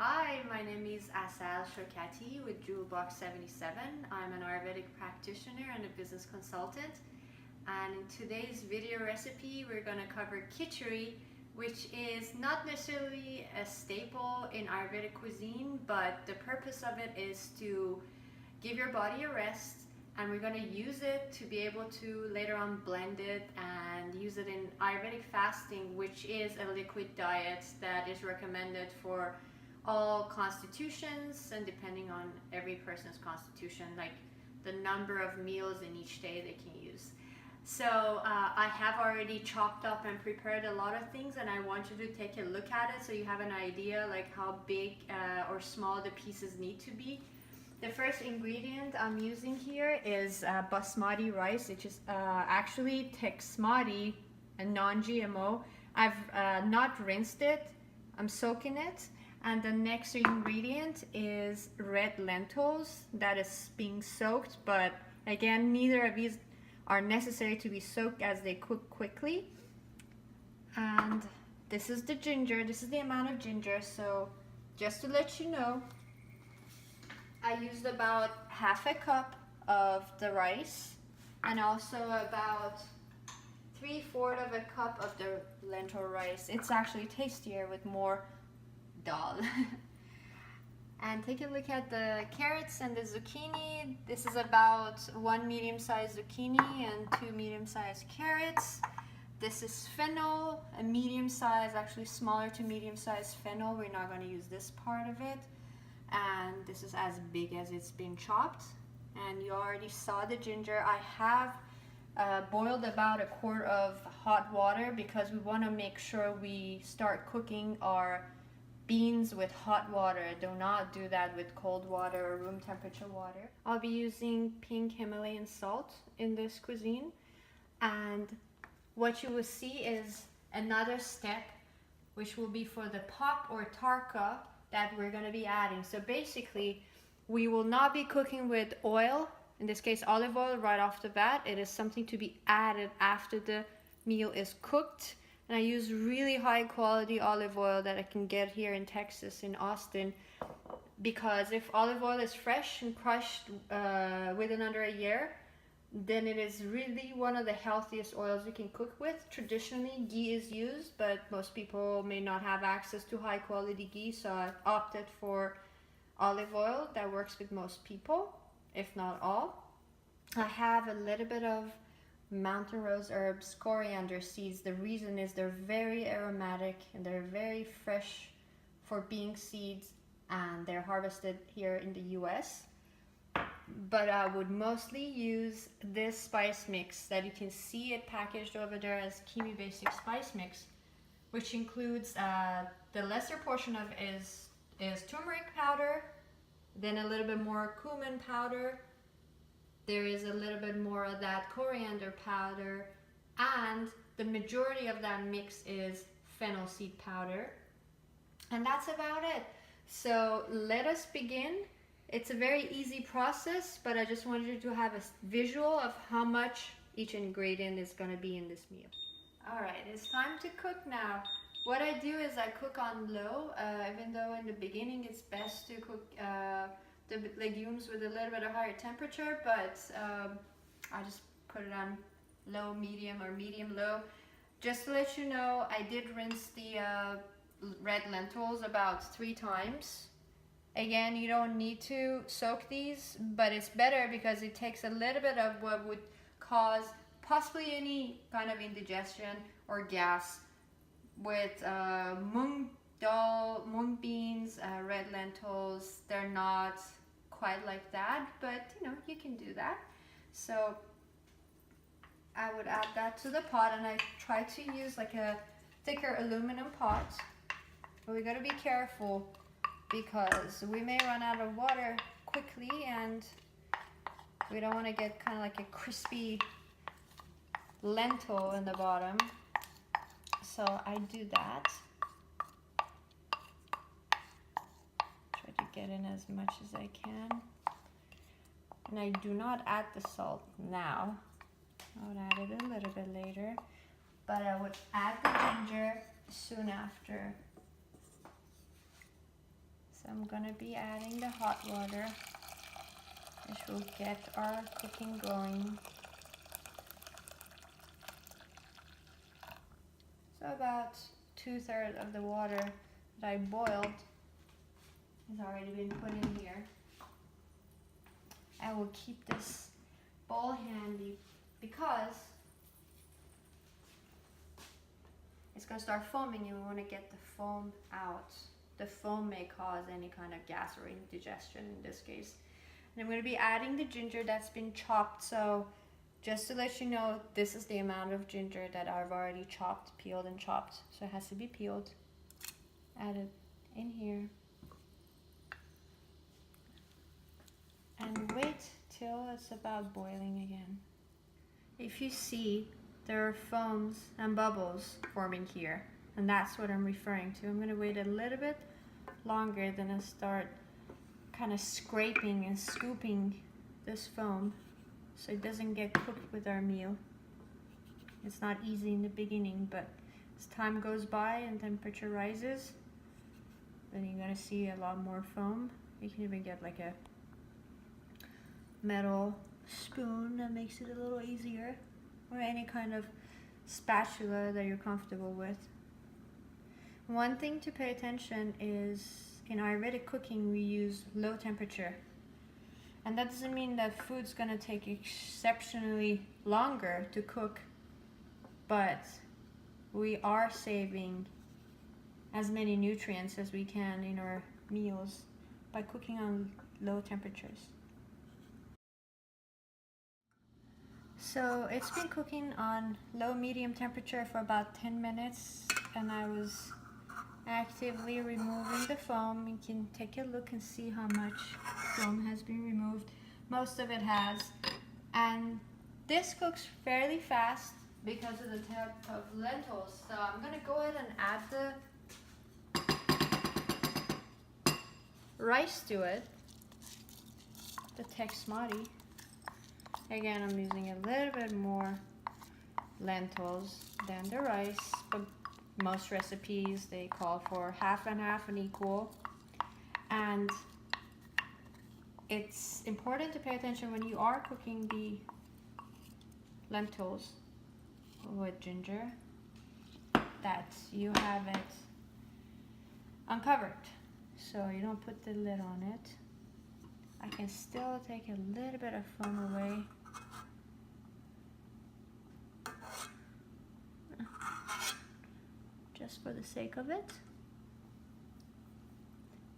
Hi, my name is Asal Shokati with Jewelbox 77. I'm an Ayurvedic practitioner and a business consultant. And in today's video recipe, we're going to cover Kitchari, which is not necessarily a staple in Ayurvedic cuisine, but the purpose of it is to give your body a rest, and we're going to use it to be able to later on blend it and use it in Ayurvedic fasting, which is a liquid diet that is recommended for all constitutions, and depending on every person's constitution, like the number of meals in each day they can use. So I have already chopped up and prepared a lot of things, and I want you to take a look at it so you have an idea like how big or small the pieces need to be. The first ingredient I'm using here is basmati rice, which is actually Texmati, a non-GMO. I've not rinsed it, I'm soaking it. And the next ingredient is red lentils that is being soaked, but again, neither of these are necessary to be soaked as they cook quickly. And this is the ginger, this is the amount of ginger. So just to let you know, I used about half a cup of the rice and also about 3/4 of a cup of the lentil rice. It's actually tastier with more dal. And take a look at the carrots and the zucchini. This is about 1 medium-sized zucchini and 2 medium-sized carrots. This is fennel, a medium-sized, actually smaller to medium-sized fennel. We're not going to use this part of it. And this is as big as it's been chopped. And you already saw the ginger. I have boiled about 1/4 of hot water because we want to make sure we start cooking our beans with hot water. Do not do that with cold water or room temperature water. I'll be using pink Himalayan salt in this cuisine, and what you will see is another step, which will be for the pop or tarka that we're going to be adding. So basically, we will not be cooking with oil, in this case olive oil, right off the bat. It is something to be added after the meal is cooked. And I use really high quality olive oil that I can get here in Texas, in Austin, because if olive oil is fresh and crushed within under a year, then it is really one of the healthiest oils you can cook with. Traditionally, ghee is used, but most people may not have access to high quality ghee, so I've opted for olive oil that works with most people, if not all. I have a little bit of mountain rose herbs, coriander seeds. The reason is they're very aromatic and they're very fresh for being seeds, and they're harvested here in the US. But I would mostly use this spice mix that you can see it packaged over there as Kimi Basic Spice Mix, which includes the lesser portion of is turmeric powder, then a little bit more cumin powder. There is a little bit more of that coriander powder, and the majority of that mix is fennel seed powder. And that's about it. So let us begin. It's a very easy process, but I just wanted you to have a visual of how much each ingredient is going to be in this meal. All right, it's time to cook now. What I do is I cook on low, even though in the beginning it's best to cook the legumes with a little bit of higher temperature, but I just put it on low, medium, or medium-low. Just to let you know, I did rinse the red lentils about 3 times. Again, you don't need to soak these, but it's better because it takes a little bit of what would cause possibly any kind of indigestion or gas with mung dal, mung beans, red lentils. They're not quite like that, but you know, you can do that. So I would add that to the pot, and I try to use like a thicker aluminum pot. But we gotta be careful because we may run out of water quickly, and we don't want to get kind of like a crispy lentil in the bottom. So I do that. Try to get in as much as I can. And I do not add the salt now. I would add it a little bit later. But I would add the ginger soon after. I'm gonna be adding the hot water, which will get our cooking going. So about 2/3 of the water that I boiled has already been put in here. I will keep this bowl handy because it's going to start foaming and we want to get the foam out. The foam may cause any kind of gas or indigestion in this case. And I'm going to be adding the ginger that's been chopped. So just to let you know, this is the amount of ginger that I've already chopped, peeled and chopped. So it has to be peeled. Add it in here. And wait till it's about boiling again. If you see, there are foams and bubbles forming here, and that's what I'm referring to. I'm going to wait a little bit longer, then I start kind of scraping and scooping this foam so it doesn't get cooked with our meal. It's not easy in the beginning, but as time goes by and temperature rises, then you're going to see a lot more foam. You can even get like a metal spoon that makes it a little easier, or any kind of spatula that you're comfortable with. One thing to pay attention is in Ayurvedic cooking we use low temperature, and that doesn't mean that food's gonna take exceptionally longer to cook, but we are saving as many nutrients as we can in our meals by cooking on low temperatures. So it's been cooking on low medium temperature for about 10 minutes, and I was actively removing the foam. You can take a look and see how much foam has been removed. Most of it has, and this cooks fairly fast because of the type of lentils. So I'm gonna go ahead and add the rice to it, the Texmati. Again, I'm using a little bit more lentils than the rice, but most recipes they call for half and half and equal. And it's important to pay attention when you are cooking the lentils with ginger that you have it uncovered, so you don't put the lid on it. I can still take a little bit of foam away. Just for the sake of it.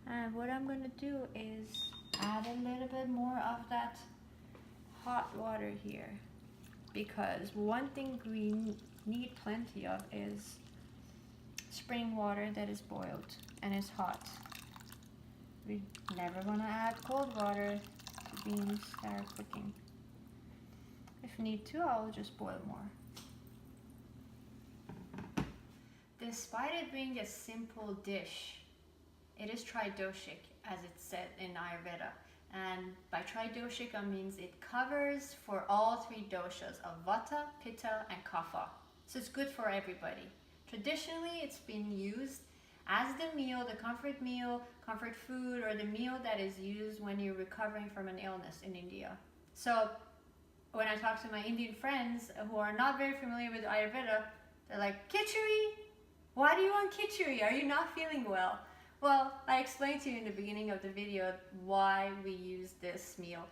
And what I'm going to do is add a little bit more of that hot water here, because one thing we need plenty of is spring water that is boiled and is hot. We're never going to add cold water to beans that are cooking. If need to, I'll just boil more. Despite it being a simple dish, it is Tridoshic, as it's said in Ayurveda. And by Tridoshic, it means it covers for all three doshas of Vata, Pitta, and Kapha. So it's good for everybody. Traditionally, it's been used as the meal, the comfort meal, comfort food, or the meal that is used when you're recovering from an illness in India. So when I talk to my Indian friends who are not very familiar with Ayurveda, they're like, Kitchari? Why do you want Kitchari? Are you not feeling well? Well, I explained to you in the beginning of the video why we use this meal.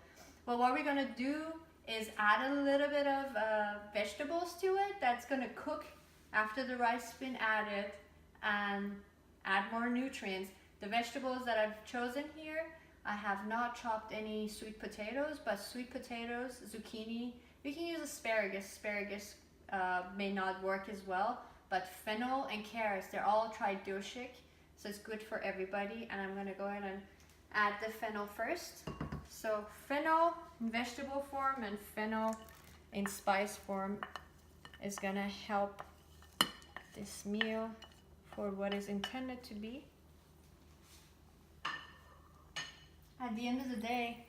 Well, what we're going to do is add a little bit of vegetables to it that's going to cook after the rice has been added and add more nutrients. The vegetables that I've chosen here, I have not chopped any sweet potatoes, but sweet potatoes, zucchini, we can use asparagus. Asparagus may not work as well, but fennel and carrots, they're all Tridoshic, so it's good for everybody. And I'm gonna go ahead and add the fennel first. So fennel in vegetable form and fennel in spice form is gonna help this meal for what is intended to be. At the end of the day,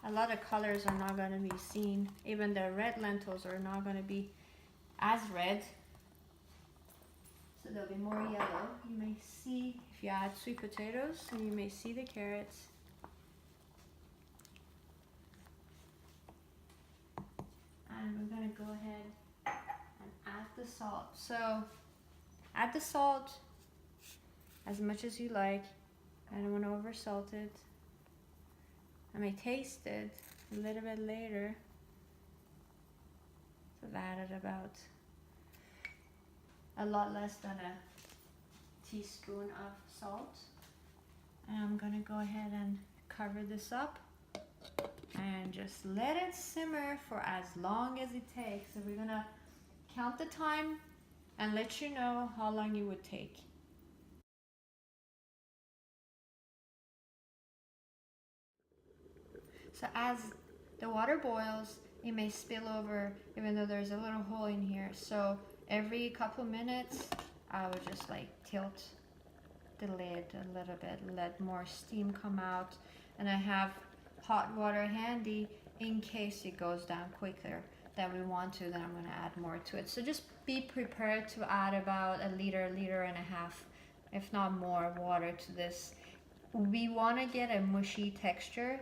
a lot of colors are not gonna be seen. Even the red lentils are not gonna be as red. so they'll be more yellow. You may see, if you add sweet potatoes, and you may see the carrots. And we're gonna go ahead and add the salt. So add the salt as much as you like. I don't want to over salt it. I may taste it a little bit later. So I've added about a lot less than a teaspoon of salt. And I'm gonna go ahead and cover this up and just let it simmer for as long as it takes. So we're gonna count the time and let you know how long it would take. So as the water boils, it may spill over even though there's a little hole in here. So every couple minutes, I would just like tilt the lid a little bit, let more steam come out. And I have hot water handy in case it goes down quicker than we want to, then I'm going to add more to it. So just be prepared to add about a liter and a half, if not more, water to this. We want to get a mushy texture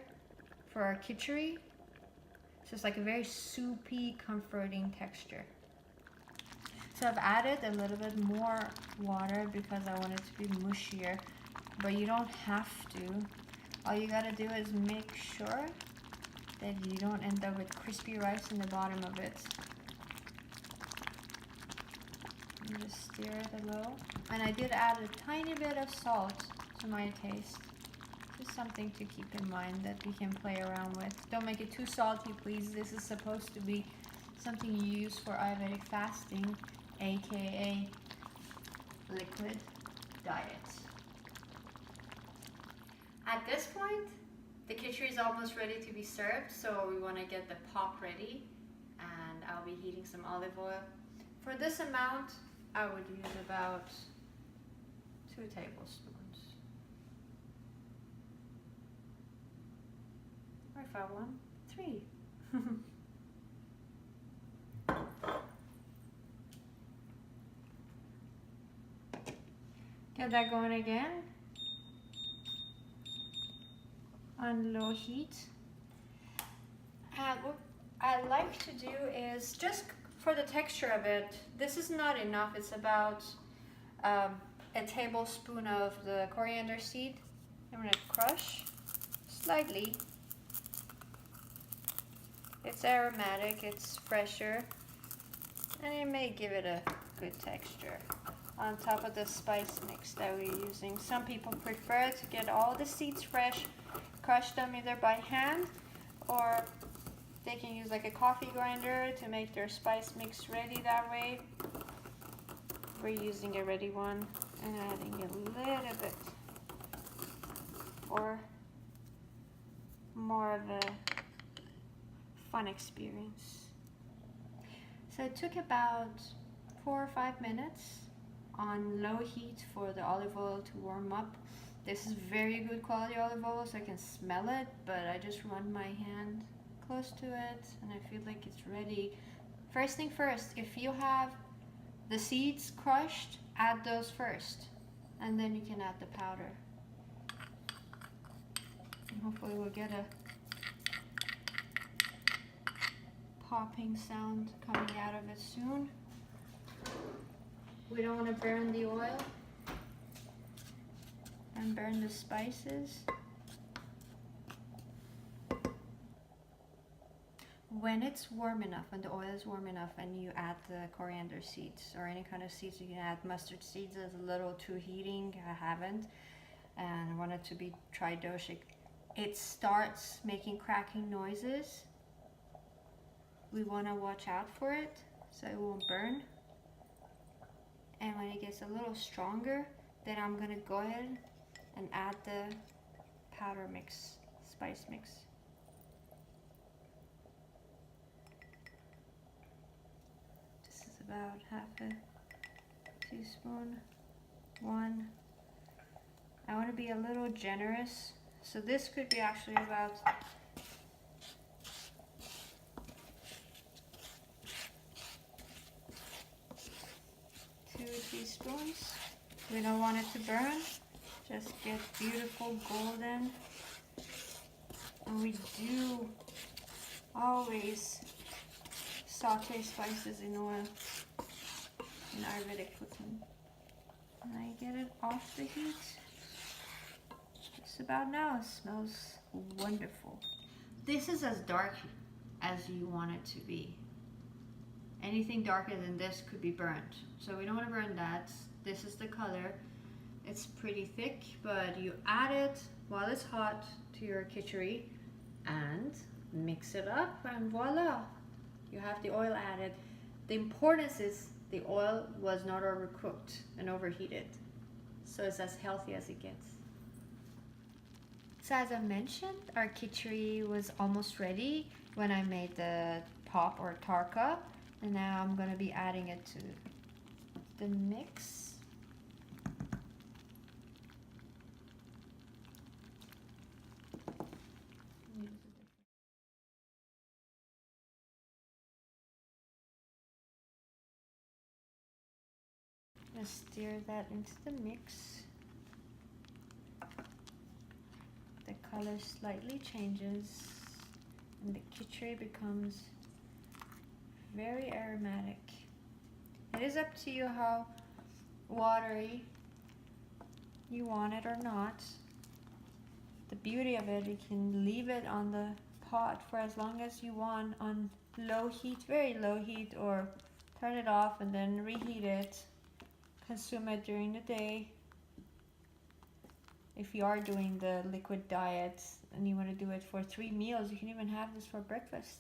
for our kitchari. So it's like a very soupy, comforting texture. So I've added a little bit more water because I want it to be mushier, but you don't have to. All you gotta do is make sure that you don't end up with crispy rice in the bottom of it. And just stir it a little. And I did add a tiny bit of salt to my taste. Just something to keep in mind that we can play around with. Don't make it too salty, please. This is supposed to be something you use for Ayurvedic fasting, aka liquid diet. At this point, the kitchari is almost ready to be served, so we want to get the pot ready, and I'll be heating some olive oil. For this amount, I would use about 2 tablespoons. Or if I want, 3. Get that going again on low heat. And what I like to do is just for the texture of it, this is not enough. It's about a tablespoon of the coriander seed. I'm going to crush slightly. It's aromatic, it's fresher, and it may give it a good texture on top of the spice mix that we're using. Some people prefer to get all the seeds fresh, crush them either by hand, or they can use like a coffee grinder to make their spice mix ready that way. We're using a ready one and adding a little bit for more of a fun experience. So it took about 4 or 5 minutes on low heat for the olive oil to warm up. This is very good quality olive oil, so I can smell it, but I just run my hand close to it and I feel like it's ready. First thing first, if you have the seeds crushed, add those first, and then you can add the powder. And hopefully we'll get a popping sound coming out of it soon. We don't want to burn the oil and burn the spices. When it's warm enough, when the oil is warm enough and you add the coriander seeds or any kind of seeds, you can add mustard seeds. It's a little too heating, I haven't, and I want it to be Tridoshic. It starts making cracking noises. We want to watch out for it so it won't burn. And when it gets a little stronger, then I'm going to go ahead and add the powder mix, spice mix. This is about half a teaspoon. 1. I want to be a little generous, so this could be actually about 2 teaspoons. We don't want it to burn. Just get beautiful golden. And we do always saute spices in oil in Ayurvedic cooking. And I get it off the heat. Just about now. It smells wonderful. This is as dark as you want it to be. Anything darker than this could be burnt. So we don't want to burn that. This is the color. It's pretty thick, but you add it while it's hot to your kitchari and mix it up, and voila, you have the oil added. The importance is the oil was not overcooked and overheated, so it's as healthy as it gets. So as I mentioned, our kitchari was almost ready when I made the pop or tarka, and now I'm going to be adding it to the mix. Stir that into the mix. The color slightly changes and the kitchari becomes very aromatic. It is up to you how watery you want it or not. The beauty of it, you can leave it on the pot for as long as you want on low heat, very low heat, or turn it off and then reheat it. Consume it during the day. If you are doing the liquid diet and you want to do it for 3 meals, you can even have this for breakfast.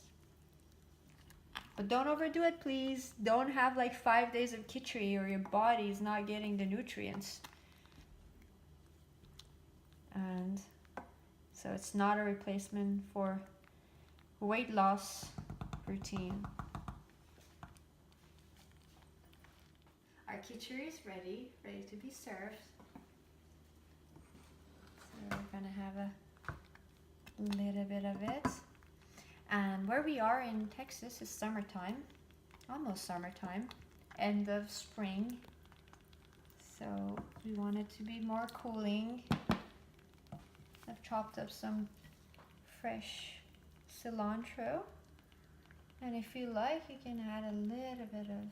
But don't overdo it, please. Don't have like 5 days of kitchari or your body is not getting the nutrients. And so it's not a replacement for weight loss routine. Our kitchari is ready to be served. So we're gonna have a little bit of it. And where we are in Texas is summertime, almost summertime, end of spring. So we want it to be more cooling. I've chopped up some fresh cilantro. And if you like, you can add a little bit of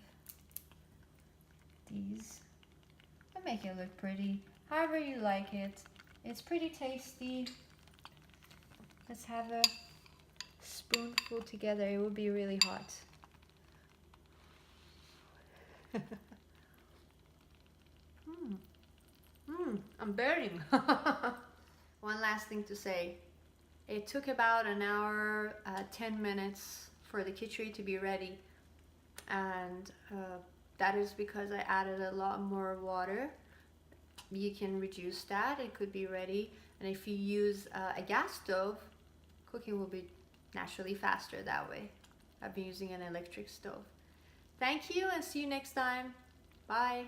these and make it look pretty. However you like it. It's pretty tasty. Let's have a spoonful together. It will be really hot. I'm burning. One last thing to say. It took about an hour, 10 minutes for the kitchari to be ready. And that is because I added a lot more water. You can reduce that, it could be ready. And if you use a gas stove, cooking will be naturally faster that way. I've been using an electric stove. Thank you and see you next time. Bye.